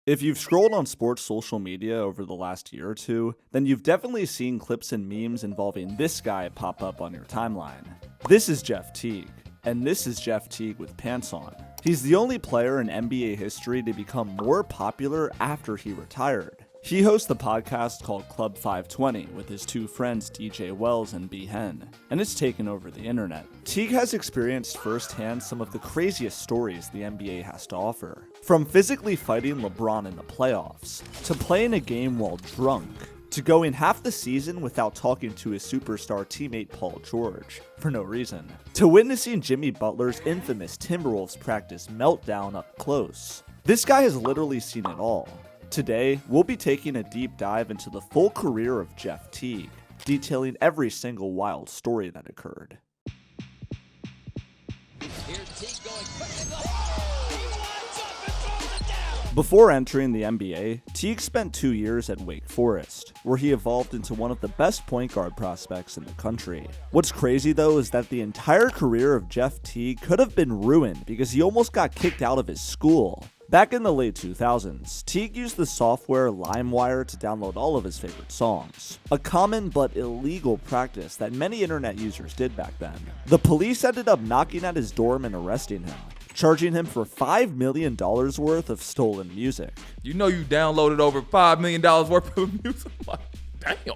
If you've scrolled on sports social media over the last year or two, then you've definitely seen clips and memes involving this guy pop up on your timeline. This is Jeff Teague, and this is Jeff Teague with pants on. He's the only player in NBA history to become more popular after he retired. He hosts the podcast called Club 520 with his two friends DJ Wells and B Hen, and it's taken over the internet. Teague has experienced firsthand some of the craziest stories the NBA has to offer. From physically fighting LeBron in the playoffs, to playing a game while drunk, to going half the season without talking to his superstar teammate Paul George, for no reason, to witnessing Jimmy Butler's infamous Timberwolves practice meltdown up close. This guy has literally seen it all. Today, we'll be taking a deep dive into the full career of Jeff Teague, detailing every single wild story that occurred. Before entering the NBA, Teague spent 2 years at Wake Forest, where he evolved into one of the best point guard prospects in the country. What's crazy though is that the entire career of Jeff Teague could have been ruined because he almost got kicked out of his school. Back in the late 2000s, Teague used the software LimeWire to download all of his favorite songs, a common but illegal practice that many internet users did back then. The police ended up knocking at his dorm and arresting him, charging him for $5 million worth of stolen music. You know you downloaded over $5 million worth of music? I'm like, damn.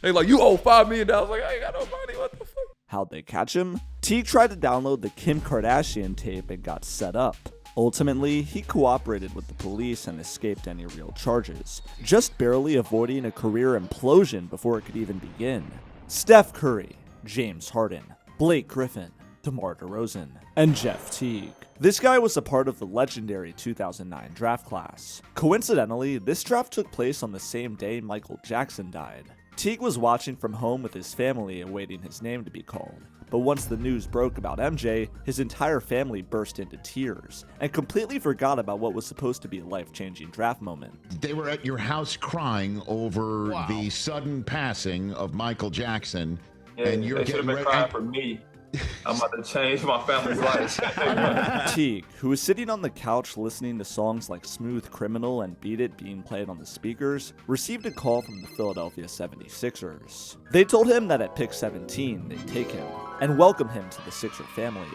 They like, you owe $5 million. Like, I ain't got no money, what the fuck? How'd they catch him? Teague tried to download the Kim Kardashian tape and got set up. Ultimately, he cooperated with the police and escaped any real charges, just barely avoiding a career implosion before it could even begin. Steph Curry, James Harden, Blake Griffin, DeMar DeRozan, and Jeff Teague. This guy was a part of the legendary 2009 draft class. Coincidentally, this draft took place on the same day Michael Jackson died. Teague was watching from home with his family awaiting his name to be called. But once the news broke about MJ, his entire family burst into tears and completely forgot about what was supposed to be a life-changing draft moment. They were at your house crying over the sudden passing of Michael Jackson, and you're they should have been crying for me. I'm about to change my family's life. Teague, who was sitting on the couch listening to songs like Smooth Criminal and Beat It being played on the speakers, received a call from the Philadelphia 76ers. They told him that at pick 17, they'd take him and welcome him to the Sixer family.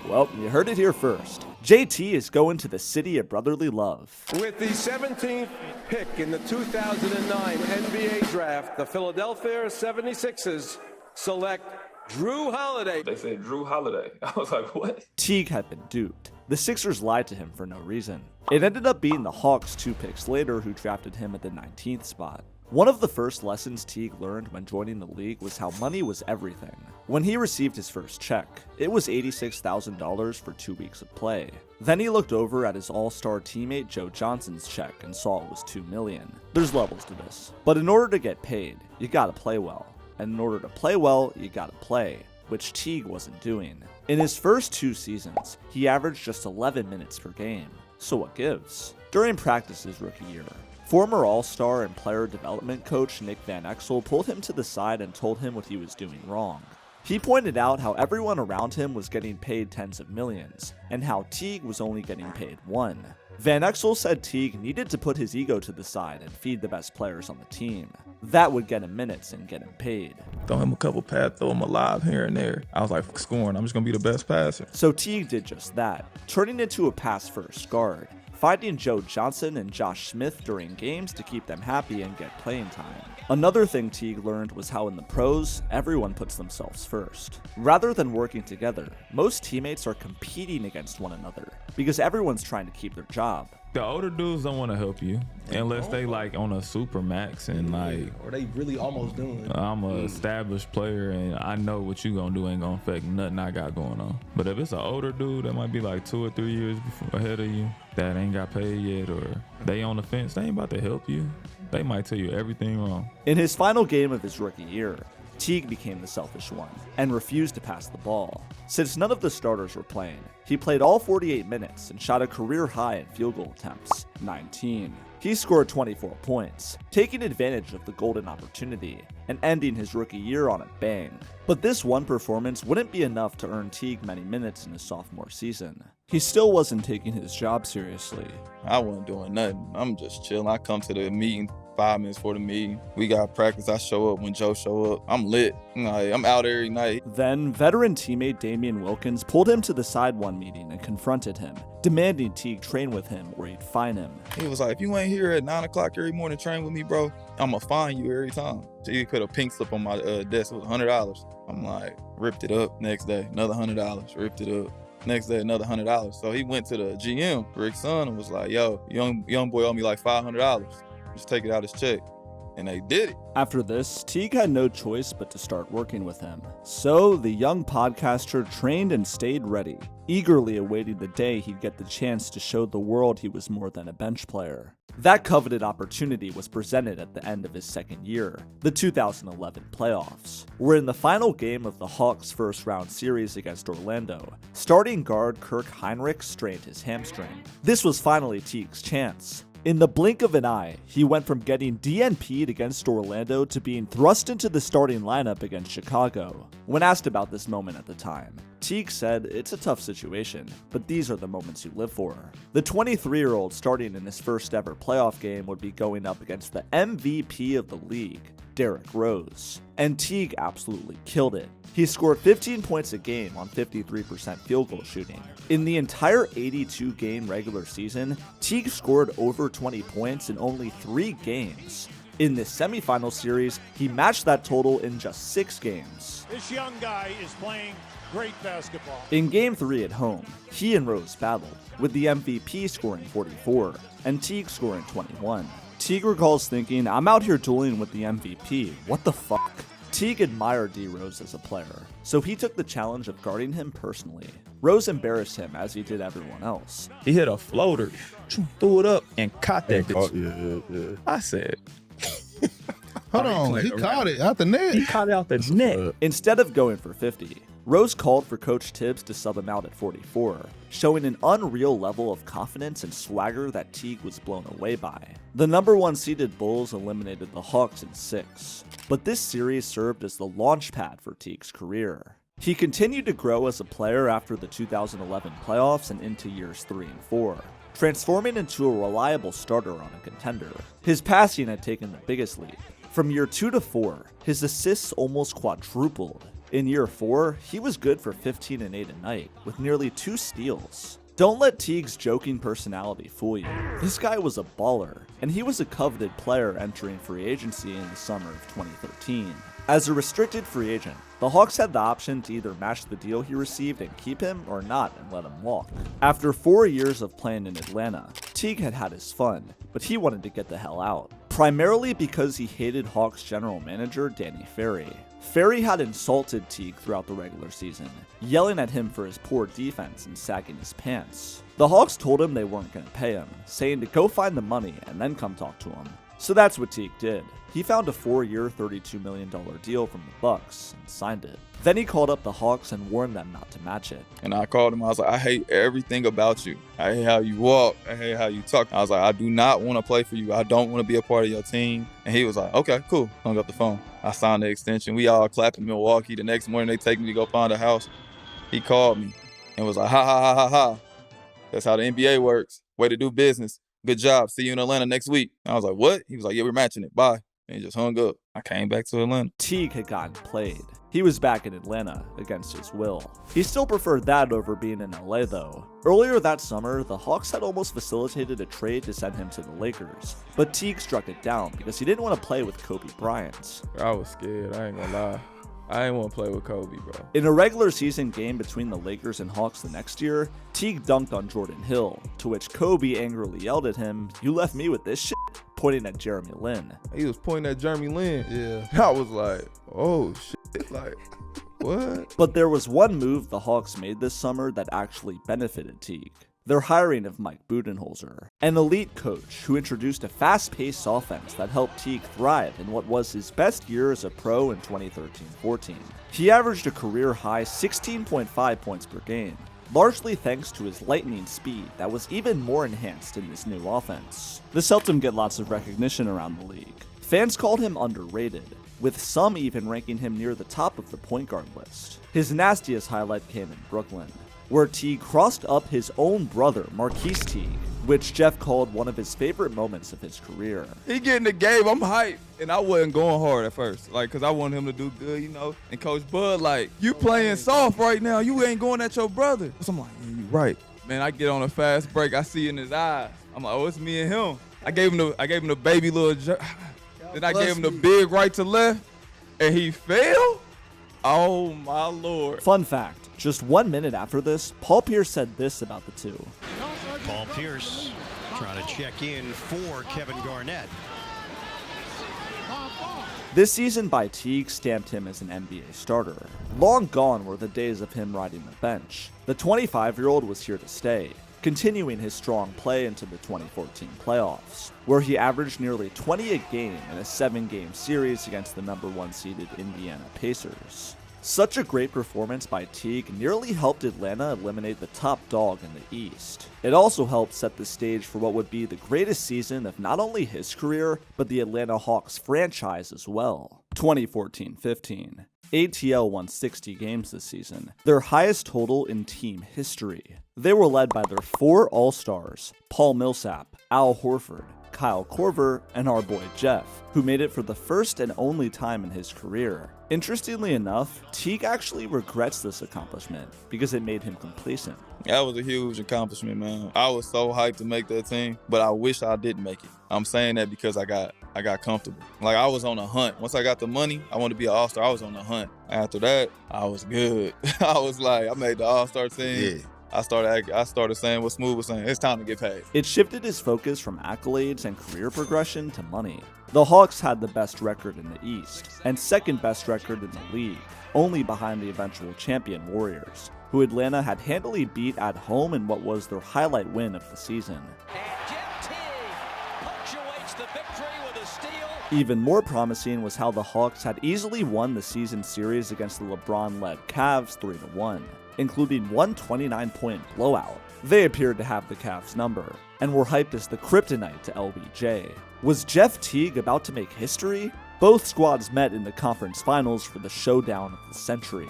Well, you heard it here first. JT is going to the city of brotherly love. With the 17th pick in the 2009 NBA draft, the Philadelphia 76ers select Drew Holiday. They said Drew Holiday. I was like, what? Teague had been duped. The Sixers lied to him for no reason. It ended up being the Hawks 2 picks later who drafted him at the 19th spot. One of the first lessons Teague learned when joining the league was how money was everything. When he received his first check, it was $86,000 for 2 weeks of play. Then he looked over at his all-star teammate Joe Johnson's check and saw it was $2 million. There's levels to this. But in order to get paid, you gotta play well. And in order to play well, you gotta play, which Teague wasn't doing. In his first 2 seasons, he averaged just 11 minutes per game. So what gives? During practice his rookie year, former All-Star and player development coach Nick Van Exel pulled him to the side and told him what he was doing wrong. He pointed out how everyone around him was getting paid tens of millions, and how Teague was only getting paid $1. Van Exel said Teague needed to put his ego to the side and feed the best players on the team. That would get him minutes and get him paid. Throw him a couple pads, throw him a lob here and there. I was like, scoring, I'm just going to be the best passer. So Teague did just that, turning into a pass-first guard, finding Joe Johnson and Josh Smith during games to keep them happy and get playing time. Another thing Teague learned was how in the pros, everyone puts themselves first. Rather than working together, most teammates are competing against one another because everyone's trying to keep their job. The older dudes don't want to help you unless they like on a super max and like, or they really almost doing it. I'm an established player and I know what you gonna do ain't gonna affect nothing I got going on. But if it's an older dude that might be like 2 or 3 years ahead of you that ain't got paid yet, or they on the fence, they ain't about to help you. They might tell you everything wrong. In his final game of his rookie year, Teague became the selfish one and refused to pass the ball. Since none of the starters were playing, he played all 48 minutes and shot a career high in field goal attempts, 19. He scored 24 points, taking advantage of the golden opportunity and ending his rookie year on a bang. But this one performance wouldn't be enough to earn Teague many minutes in his sophomore season. He still wasn't taking his job seriously. I wasn't doing nothing. I'm just chilling. I come to the meeting 5 minutes before the meeting. We got practice. I show up when Joe show up. I'm lit. I'm out every night. Then, veteran teammate Damian Wilkins pulled him to the side one meeting and confronted him, demanding Teague train with him or he'd fine him. He was like, if you ain't here at 9 o'clock every morning train with me, bro, I'm going to fine you every time. So he put a pink slip on my desk. It was $100. I'm like, ripped it up. Next day, another $100. Ripped it up. Next day, another $100. So he went to the GM, Rick's son, and was like, yo, young boy owe me like $500. Just take it out his check. And they did it. After this, Teague had no choice but to start working with him. So the young podcaster trained and stayed ready, eagerly awaiting the day he'd get the chance to show the world he was more than a bench player. That coveted opportunity was presented at the end of his second year, the 2011 playoffs, where in the final game of the Hawks' first-round series against Orlando, starting guard Kirk Heinrich strained his hamstring. This was finally Teague's chance. In the blink of an eye, he went from getting DNP'd against Orlando to being thrust into the starting lineup against Chicago. When asked about this moment at the time, Teague said, "It's a tough situation, but these are the moments you live for." The 23-year-old starting in his first ever playoff game would be going up against the MVP of the league, Derrick Rose, and Teague absolutely killed it. He scored 15 points a game on 53% field goal shooting. In the entire 82-game regular season, Teague scored over 20 points in only 3 games. In this semifinal series, he matched that total in just 6 games. This young guy is playing great basketball. In Game 3 at home, he and Rose battled, with the MVP scoring 44 and Teague scoring 21. Teague recalls thinking, "I'm out here dueling with the MVP, what the fuck?" Teague admired D. Rose as a player, so he took the challenge of guarding him personally. Rose embarrassed him as he did everyone else. He hit a floater, threw it up, and caught that bitch. Yeah. I said, Hold on, he caught it out the net. he caught it out the net. Instead of going for 50, Rose called for Coach Tibbs to sub him out at 44, showing an unreal level of confidence and swagger that Teague was blown away by. The number 1 seeded Bulls eliminated the Hawks in 6, but this series served as the launch pad for Teague's career. He continued to grow as a player after the 2011 playoffs and into years 3 and 4, transforming into a reliable starter on a contender. His passing had taken the biggest leap. From year 2 to 4, his assists almost quadrupled. In year 4, he was good for 15 and 8 a night, with nearly 2 steals. Don't let Teague's joking personality fool you. This guy was a baller, and he was a coveted player entering free agency in the summer of 2013. As a restricted free agent, the Hawks had the option to either match the deal he received and keep him or not and let him walk. After 4 years of playing in Atlanta, Teague had had his fun, but he wanted to get the hell out. Primarily because he hated Hawks general manager Danny Ferry. Ferry had insulted Teague throughout the regular season, yelling at him for his poor defense and sagging his pants. The Hawks told him they weren't going to pay him, saying to go find the money and then come talk to him. So that's what Teague did. He found a 4-year, $32 million deal from the Bucks and signed it. Then he called up the Hawks and warned them not to match it. And I called him. I was like, I hate everything about you. I hate how you walk. I hate how you talk. I was like, I do not want to play for you. I don't want to be a part of your team. And he was like, okay, cool. Hung up the phone. I signed the extension. We all clapped in Milwaukee. The next morning, they take me to go find a house. He called me and was like, ha, ha, ha, ha, ha. That's how the NBA works. Way to do business. Good job. See you in Atlanta next week. I was like, what? He was like, yeah, we're matching it. Bye. And he just hung up. I came back to Atlanta. Teague had gotten played. He was back in Atlanta against his will. He still preferred that over being in LA though. Earlier that summer, the Hawks had almost facilitated a trade to send him to the Lakers, but Teague struck it down because he didn't want to play with Kobe Bryant. I was scared, I ain't gonna lie. I ain't want to play with Kobe, bro. In a regular season game between the Lakers and Hawks the next year, Teague dunked on Jordan Hill, to which Kobe angrily yelled at him, "You left me with this shit," pointing at Jeremy Lin. He was pointing at Jeremy Lin. Yeah. I was like, oh shit, like, what? But there was one move the Hawks made this summer that actually benefited Teague. their hiring of Mike Budenholzer, an elite coach who introduced a fast-paced offense that helped Teague thrive in what was his best year as a pro in 2013-14. He averaged a career-high 16.5 points per game, largely thanks to his lightning speed that was even more enhanced in this new offense. This helped him get lots of recognition around the league. Fans called him underrated, with some even ranking him near the top of the point guard list. His nastiest highlight came in Brooklyn, where Teague crossed up his own brother, Marquise Teague, which Jeff called one of his favorite moments of his career. He getting the game, I'm hyped. And I wasn't going hard at first, because I wanted him to do good, And Coach Bud, you playing soft right now. You ain't going at your brother. So I'm like, yeah, you right. Man, I get on a fast break. I see in his eyes. I'm like, oh, it's me and him. I gave him the baby little then I gave him the big right to left, and he fell? Oh, my Lord. Fun fact, just 1 minute after this, Paul Pierce said this about the two. Paul Pierce trying to check in for Kevin Garnett. This season by Teague stamped him as an NBA starter. Long gone were the days of him riding the bench. The 25-year-old was here to stay, continuing his strong play into the 2014 playoffs, where he averaged nearly 20 a game in a 7-game series against the #1 seeded Indiana Pacers. Such a great performance by Teague nearly helped Atlanta eliminate the top dog in the East. It also helped set the stage for what would be the greatest season of not only his career, but the Atlanta Hawks franchise as well. 2014-15. ATL won 60 games this season, their highest total in team history. They were led by their 4 All-Stars, Paul Millsap, Al Horford, Kyle Korver, and our boy Jeff, who made it for the first and only time in his career. Interestingly enough, Teague actually regrets this accomplishment because it made him complacent. That was a huge accomplishment, man. I was so hyped to make that team, but I wish I didn't make it. I'm saying that because I got comfortable. I was on a hunt. Once I got the money, I wanted to be an All-Star. I was on a hunt. After that, I was good. I was I made the All-Star team. Yeah. I started saying what Smooth was saying. It's time to get paid. It shifted his focus from accolades and career progression to money. The Hawks had the best record in the East, and second best record in the league, only behind the eventual champion Warriors, who Atlanta had handily beat at home in what was their highlight win of the season. And Jeff Teague punctuates the victory with a steal. Even more promising was how the Hawks had easily won the season series against the LeBron-led Cavs 3-1. Including one 29-point blowout. They appeared to have the Cavs' number, and were hyped as the kryptonite to LBJ. Was Jeff Teague about to make history? Both squads met in the conference finals for the showdown of the century.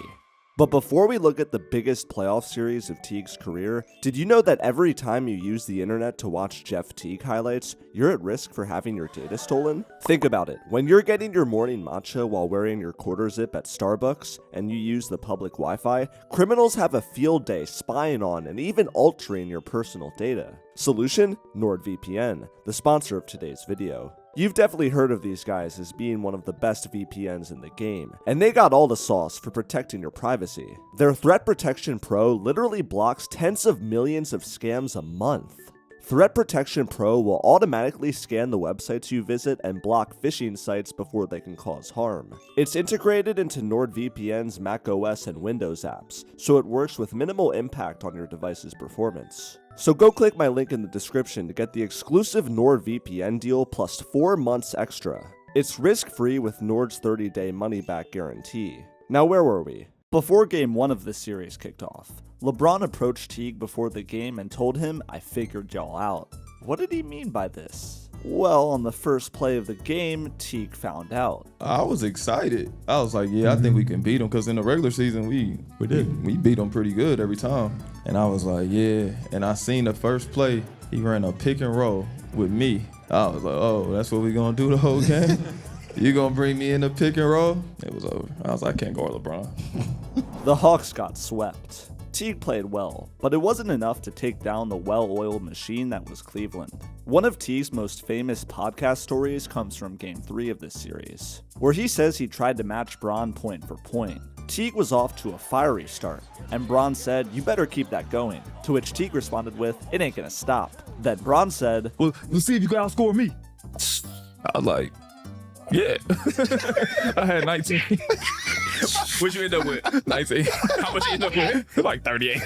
But before we look at the biggest playoff series of Teague's career, did you know that every time you use the internet to watch Jeff Teague highlights, you're at risk for having your data stolen? Think about it. When you're getting your morning matcha while wearing your quarter zip at Starbucks and you use the public Wi-Fi, criminals have a field day spying on and even altering your personal data. Solution? NordVPN, the sponsor of today's video. You've definitely heard of these guys as being one of the best VPNs in the game, and they got all the sauce for protecting your privacy. Their Threat Protection Pro literally blocks tens of millions of scams a month. Threat Protection Pro will automatically scan the websites you visit and block phishing sites before they can cause harm. It's integrated into NordVPN's macOS and Windows apps, so it works with minimal impact on your device's performance. So go click my link in the description to get the exclusive NordVPN deal plus 4 months extra. It's risk-free with Nord's 30-day money-back guarantee. Now where were we? Before Game 1 of this series kicked off, LeBron approached Teague before the game and told him, "I figured y'all out." What did he mean by this? Well, on the first play of the game, Teague found out. I was excited. I was like, yeah, I think we can beat them, because in the regular season, we beat them pretty good every time. And I was like, yeah. And I seen the first play, he ran a pick and roll with me. I was like, oh, that's what we gonna do the whole game? You gonna bring me in the pick and roll? It was over. I was like, I can't guard LeBron. The Hawks got swept. Teague played well, but it wasn't enough to take down the well-oiled machine that was Cleveland. One of Teague's most famous podcast stories comes from Game 3 of this series, where he says he tried to match Bron point for point. Teague was off to a fiery start, and Bron said, "You better keep that going," to which Teague responded with, "It ain't gonna stop." Then Bron said, "Well, let's see if you can outscore me." I was like, yeah. I had 19. What you end up with? 19. How much you end up with? Like 38.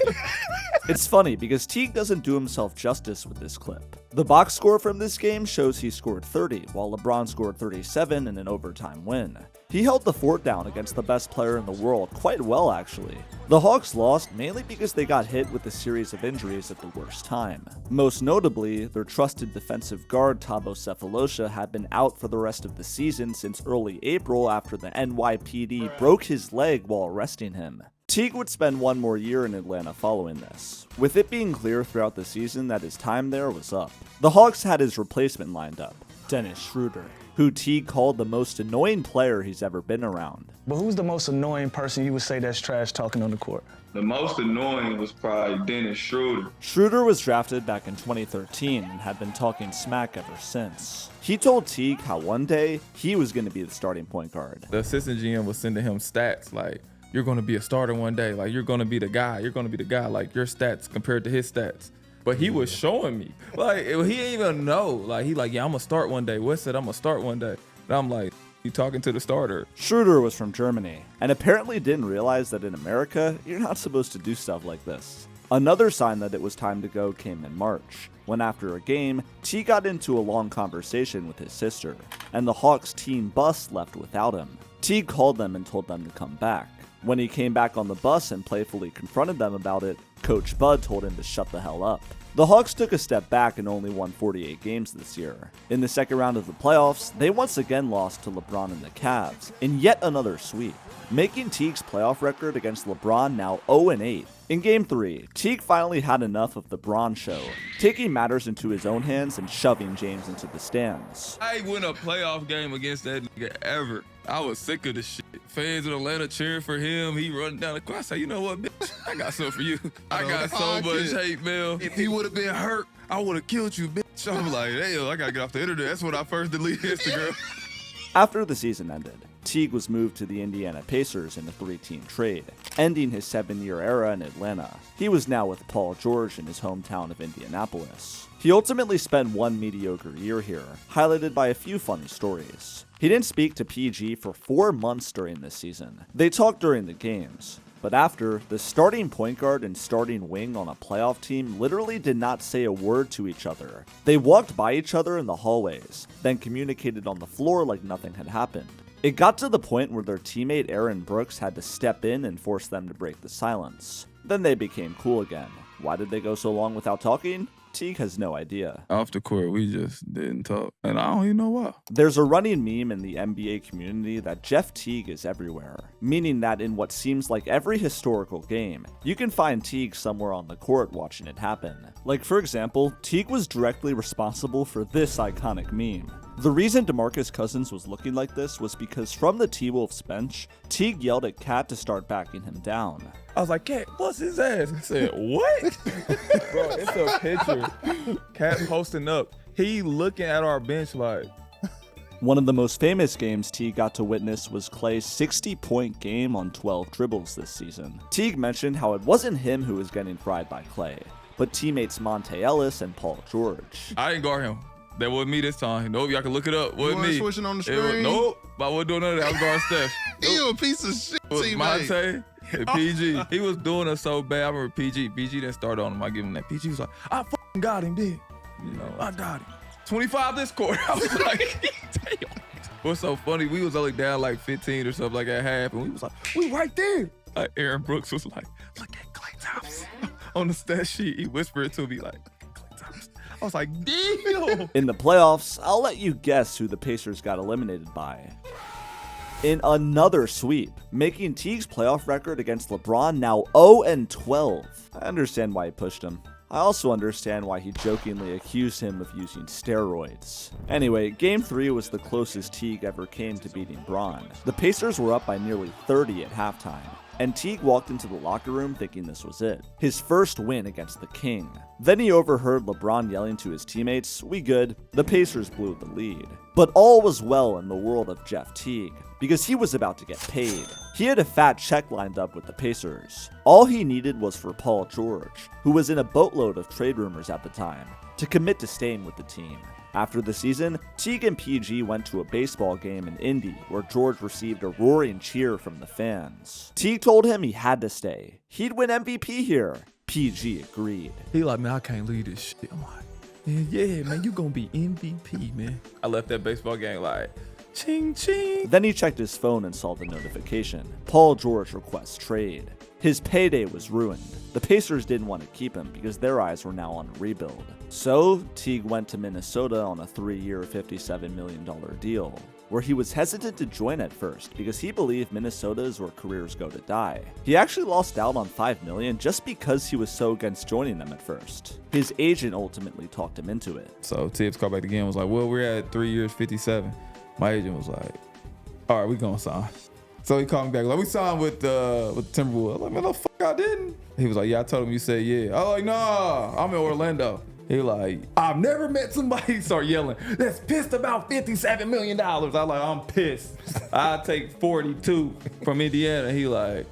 It's funny because Teague doesn't do himself justice with this clip. The box score from this game shows he scored 30, while LeBron scored 37 in an overtime win. He held the fort down against the best player in the world quite well, actually. The Hawks lost mainly because they got hit with a series of injuries at the worst time. Most notably, their trusted defensive guard Thabo Sefolosha had been out for the rest of the season since early April after the NYPD broke his leg while arresting him. Teague would spend one more year in Atlanta following this, with it being clear throughout the season that his time there was up. The Hawks had his replacement lined up, Dennis Schroeder, who Teague called the most annoying player he's ever been around. But who's the most annoying person you would say that's trash talking on the court? The most annoying was probably Dennis Schroeder. Schroeder was drafted back in 2013 and had been talking smack ever since. He told Teague how one day he was going to be the starting point guard. The assistant GM was sending him stats like, you're going to be a starter one day. Like, you're going to be the guy. You're going to be the guy. Like, your stats compared to his stats. But he was showing me. Like, he didn't even know. Like, yeah, I'm going to start one day. Wes said I'm going to start one day. And I'm like, you talking to the starter. Schroeder was from Germany, and apparently didn't realize that in America, you're not supposed to do stuff like this. Another sign that it was time to go came in March, when after a game, T got into a long conversation with his sister, and the Hawks team bus left without him. T called them and told them to come back. When he came back on the bus and playfully confronted them about it, Coach Bud told him to shut the hell up. The Hawks took a step back and only won 48 games this year. In the second round of the playoffs, they once again lost to LeBron and the Cavs, in yet another sweep, making Teague's playoff record against LeBron now 0-8. In Game 3, Teague finally had enough of the Bron show, taking matters into his own hands and shoving James into the stands. I ain't win a playoff game against that nigga ever. I was sick of the shit. Fans in Atlanta cheering for him. He running down the court. I say, you know what, bitch? I got something for you. I got so much hate mail. If he would have been hurt, I would have killed you, bitch. I'm like, hey, I got to get off the internet. That's when I first deleted Instagram. After the season ended, Teague was moved to the Indiana Pacers in a 3-team trade, ending his 7-year era in Atlanta. He was now with Paul George in his hometown of Indianapolis. He ultimately spent one mediocre year here, highlighted by a few funny stories. He didn't speak to PG for 4 months during this season. They talked during the games, but after, the starting point guard and starting wing on a playoff team literally did not say a word to each other. They walked by each other in the hallways, then communicated on the floor like nothing had happened. It got to the point where their teammate Aaron Brooks had to step in and force them to break the silence. Then they became cool again. Why did they go so long without talking? Teague has no idea. Off the court, we just didn't talk, and I don't even know why. There's a running meme in the NBA community that Jeff Teague is everywhere, meaning that in what seems like every historical game, you can find Teague somewhere on the court watching it happen. Like, for example, Teague was directly responsible for this iconic meme. The reason DeMarcus Cousins was looking like this was because from the T-Wolves bench, Teague yelled at Cat to start backing him down. I was like, Cat, bust his ass. I said, what? Bro, it's a picture. Cat posting up. He looking at our bench like. One of the most famous games Teague got to witness was Klay's 60-point game on 12 dribbles this season. Teague mentioned how it wasn't him who was getting fried by Klay, but teammates Monte Ellis and Paul George. I didn't guard him. That wasn't me this time. Nope, y'all can look it up. Wasn't me. Switching on the screen? Nope, I wasn't doing none of that. I was guarding Steph. You a piece of shit, It was teammate. Monte and PG. He was doing us so bad. I remember PG didn't start on him. I give him that. PG was like, I fucking got him, dude. You know, I got him. 25 this quarter. I was like, damn. What's so funny, we was only down like 15 or something like at half, and we was like, we right there. Like Aaron Brooks was like, look at Klay Thompson on the stat sheet. He whispered to me like, Klay Thompson. I was like, damn. In the playoffs, I'll let you guess who the Pacers got eliminated by. In another sweep, making Teague's playoff record against LeBron now 0-12. I understand why he pushed him. I also understand why he jokingly accused him of using steroids. Anyway, Game 3 was the closest Teague ever came to beating Bron. The Pacers were up by nearly 30 at halftime, and Teague walked into the locker room thinking this was it. His first win against the King. Then he overheard LeBron yelling to his teammates, "We good." The Pacers blew the lead. But all was well in the world of Jeff Teague, because he was about to get paid. He had a fat check lined up with the Pacers. All he needed was for Paul George, who was in a boatload of trade rumors at the time, to commit to staying with the team. After the season, Teague and PG went to a baseball game in Indy where George received a roaring cheer from the fans. Teague told him he had to stay. He'd win MVP here. PG agreed. He like, man, I can't leave this shit. I'm like, yeah, man, you gonna be MVP, man. I left that baseball game like, ching, ching. Then he checked his phone and saw the notification. Paul George requests trade. His payday was ruined. The Pacers didn't want to keep him because their eyes were now on a rebuild. So, Teague went to Minnesota on a 3-year, $57 million deal, where he was hesitant to join at first because he believed Minnesota is where careers go to die. He actually lost out on $5 million just because he was so against joining them at first. His agent ultimately talked him into it. So Tibbs called back again and was like, well, we're at 3 years, 57. My agent was like, all right, we gonna sign. So he called me back, like, we signed with Timberwolves. I was like, man, the fuck I didn't. He was like, yeah, I told him you said yeah. I was like, nah, I'm in Orlando. He like, I've never met somebody, he started yelling, that's pissed about $57 million. I was like, I'm pissed. I'll take 42 from Indiana. He like,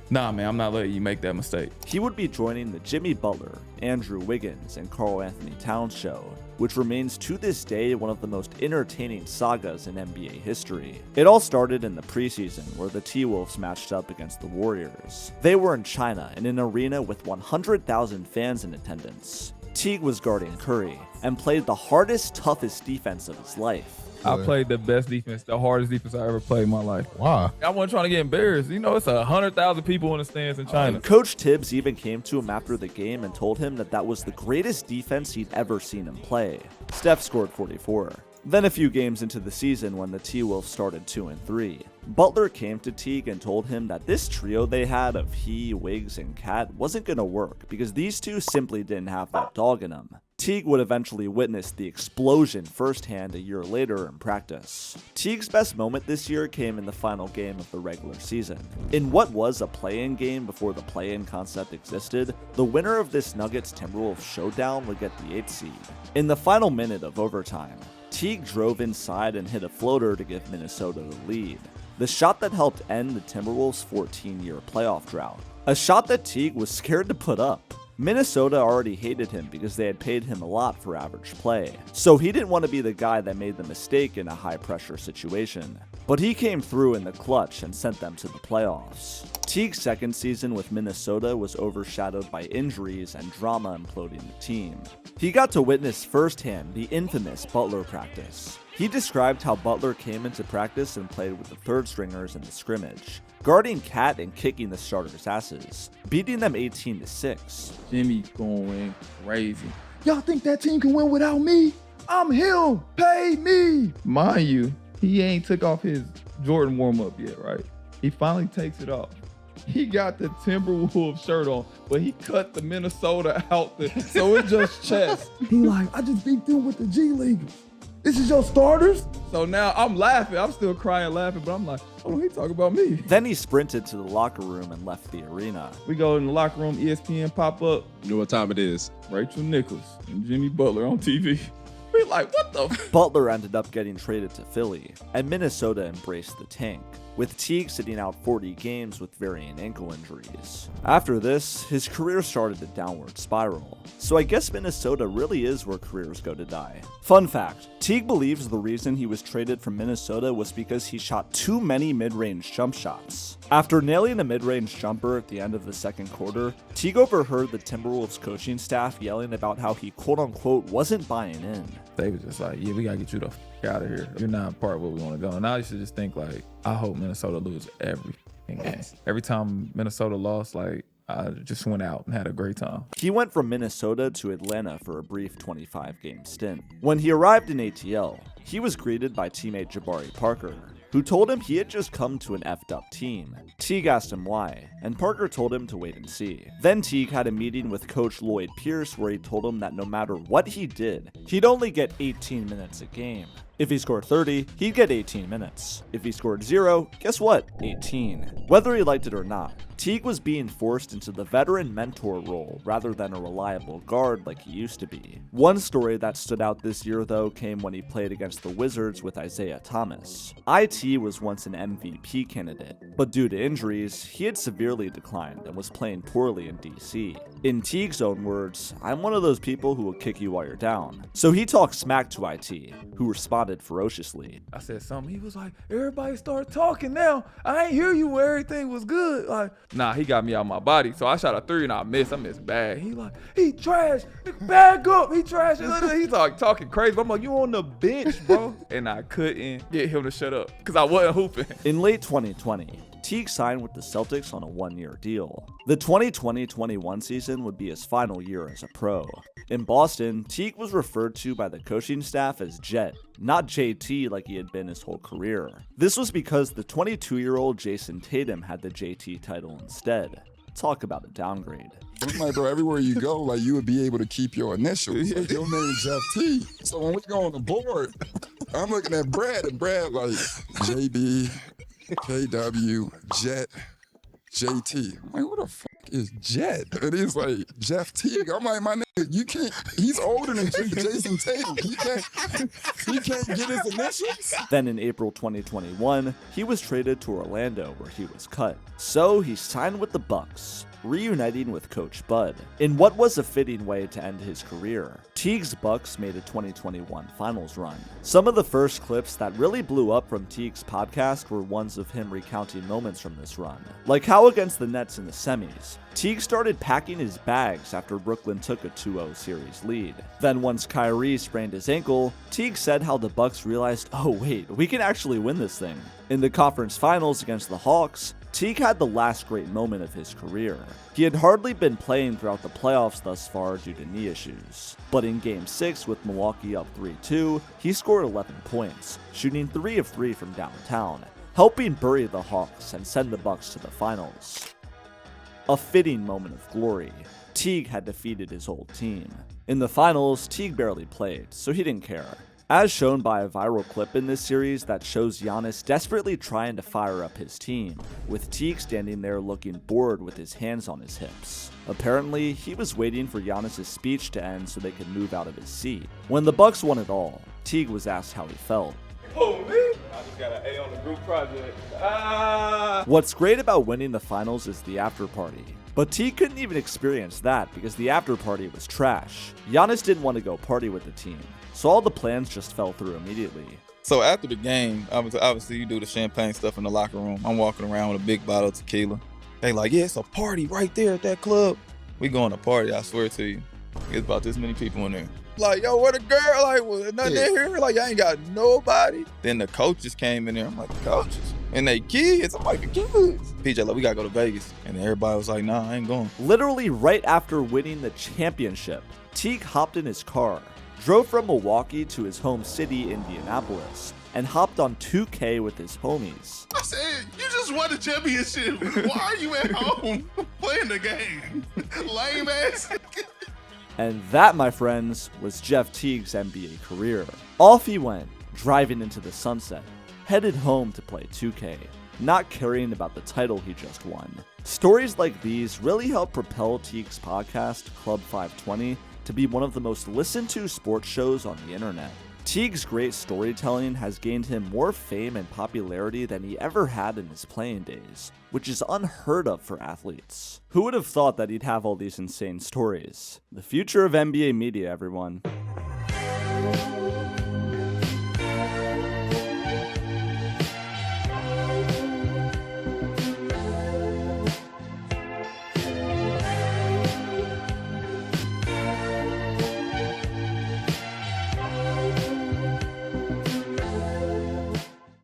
nah, man, I'm not letting you make that mistake. He would be joining the Jimmy Butler, Andrew Wiggins, and Karl Anthony Towns show, which remains to this day one of the most entertaining sagas in NBA history. It all started in the preseason where the T-Wolves matched up against the Warriors. They were in China in an arena with 100,000 fans in attendance. Teague was guarding Curry and played the hardest, toughest defense of his life. I played the best defense, the hardest defense I ever played in my life. Wow. I wasn't trying to get embarrassed. You know, it's 100,000 people in the stands in China. Coach Tibbs even came to him after the game and told him that that was the greatest defense he'd ever seen him play. Steph scored 44. Then a few games into the season when the T-Wolves started 2-3, Butler came to Teague and told him that this trio they had of he, Wiggs, and Cat wasn't going to work because these two simply didn't have that dog in them. Teague would eventually witness the explosion firsthand a year later in practice. Teague's best moment this year came in the final game of the regular season. In what was a play-in game before the play-in concept existed, the winner of this Nuggets-Timberwolves showdown would get the 8th seed. In the final minute of overtime, Teague drove inside and hit a floater to give Minnesota the lead. The shot that helped end the Timberwolves' 14-year playoff drought. A shot that Teague was scared to put up. Minnesota already hated him because they had paid him a lot for average play, so he didn't want to be the guy that made the mistake in a high-pressure situation. But he came through in the clutch and sent them to the playoffs. Teague's second season with Minnesota was overshadowed by injuries and drama imploding the team. He got to witness firsthand the infamous Butler practice. He described how Butler came into practice and played with the third stringers in the scrimmage, guarding Cat and kicking the starters' asses, beating them 18-6. Jimmy going crazy. Y'all think that team can win without me? I'm him. Pay me. Mind you, he ain't took off his Jordan warm-up yet, right? He finally takes it off. He got the Timberwolves shirt on, but he cut the Minnesota outfit, so it's just chest. He like, I just beat them with the G Leaguers. This is your starters? So now I'm laughing. I'm still crying laughing, but I'm like, oh, he talking about me. Then he sprinted to the locker room and left the arena. We go in the locker room, ESPN pop up. You know what time it is? Rachel Nichols and Jimmy Butler on TV. We like, what the? Butler ended up getting traded to Philly, and Minnesota embraced the tank, with Teague sitting out 40 games with varying ankle injuries. After this, his career started a downward spiral, so I guess Minnesota really is where careers go to die. Fun fact, Teague believes the reason he was traded from Minnesota was because he shot too many mid-range jump shots. After nailing a mid-range jumper at the end of the second quarter, Teague overheard the Timberwolves coaching staff yelling about how he quote-unquote wasn't buying in. They was just like, yeah, we gotta get you the f out of here. You're not part of where we want to go. And I used to just think like, I hope Minnesota lose every game. Every time Minnesota lost, like, I just went out and had a great time. He went from Minnesota to Atlanta for a brief 25-game stint. When he arrived in ATL, he was greeted by teammate Jabari Parker, who told him he had just come to an effed up team. Teague asked him why, and Parker told him to wait and see. Then Teague had a meeting with Coach Lloyd Pierce where he told him that no matter what he did, he'd only get 18 minutes a game. If he scored 30, he'd get 18 minutes. If he scored 0, guess what? 18. Whether he liked it or not, Teague was being forced into the veteran mentor role rather than a reliable guard like he used to be. One story that stood out this year though came when he played against the Wizards with Isaiah Thomas. IT was once an MVP candidate, but due to injuries, he had severely declined and was playing poorly in DC. In Teague's own words, "I'm one of those people who will kick you while you're down." So he talked smack to IT, who responded ferociously. I said something. He was like, everybody start talking now. I ain't hear you where everything was good. Like, nah, he got me out my body. So I shot a 3 and I missed bad. He like, he trash. Bag up. He trash. He's like talking crazy. But I'm like, you on the bench, bro. And I couldn't get him to shut up because I wasn't hooping. In late 2020, Teague signed with the Celtics on a 1-year deal. The 2020-21 season would be his final year as a pro. In Boston, Teague was referred to by the coaching staff as Jet, not JT like he had been his whole career. This was because the 22-year-old Jason Tatum had the JT title instead. Talk about a downgrade. It's like, bro, everywhere you go, like, you would be able to keep your initials. Like, your name's Jeff Teague. So when we go on the board, I'm looking at Brad, and Brad like, JB, KW, Jet, JT. I'm like, who the fuck is Jet? And he's like, Jeff Teague. I'm like, my nigga, you can't, he's older than Jason Tatum. He can't get his initials. Then in April 2021, he was traded to Orlando where he was cut. So he signed with the Bucks, reuniting with Coach Bud, in what was a fitting way to end his career. Teague's Bucks made a 2021 finals run. Some of the first clips that really blew up from Teague's podcast were ones of him recounting moments from this run, like how against the Nets in the semis, Teague started packing his bags after Brooklyn took a 2-0 series lead. Then once Kyrie sprained his ankle, Teague said how the Bucks realized, oh wait, we can actually win this thing. In the conference finals against the Hawks, Teague had the last great moment of his career. He had hardly been playing throughout the playoffs thus far due to knee issues. But in Game 6 with Milwaukee up 3-2, he scored 11 points, shooting 3 of 3 from downtown, helping bury the Hawks and send the Bucks to the finals. A fitting moment of glory. Teague had defeated his old team. In the finals, Teague barely played, so he didn't care. As shown by a viral clip in this series that shows Giannis desperately trying to fire up his team, with Teague standing there looking bored with his hands on his hips. Apparently, he was waiting for Giannis' speech to end so they could move out of his seat. When the Bucks won it all, Teague was asked how he felt. Oh, me? I just got an A on the group project. What's great about winning the finals is the after party. But Teague couldn't even experience that because the after party was trash. Giannis didn't want to go party with the team, so all the plans just fell through immediately. So after the game, obviously you do the champagne stuff in the locker room. I'm walking around with a big bottle of tequila. They like, yeah, it's a party right there at that club. We going to party, I swear to you. It's about this many people in there. Like, yo, where the girl? Like, well, nothing in here? Like, I ain't got nobody. Then the coaches came in there. I'm like, the coaches? And they kids? I'm like, the kids? PJ, like, we gotta go to Vegas. And everybody was like, nah, I ain't going. Literally right after winning the championship, Teague hopped in his car, drove from Milwaukee to his home city, Indianapolis, and hopped on 2K with his homies. I said, you just won the championship. Why are you at home playing the game? Lame ass. And that, my friends, was Jeff Teague's NBA career. Off he went, driving into the sunset, headed home to play 2K, not caring about the title he just won. Stories like these really helped propel Teague's podcast, Club 520, to be one of the most listened to sports shows on the internet. Teague's great storytelling has gained him more fame and popularity than he ever had in his playing days, which is unheard of for athletes. Who would have thought that he'd have all these insane stories? The future of NBA media, everyone.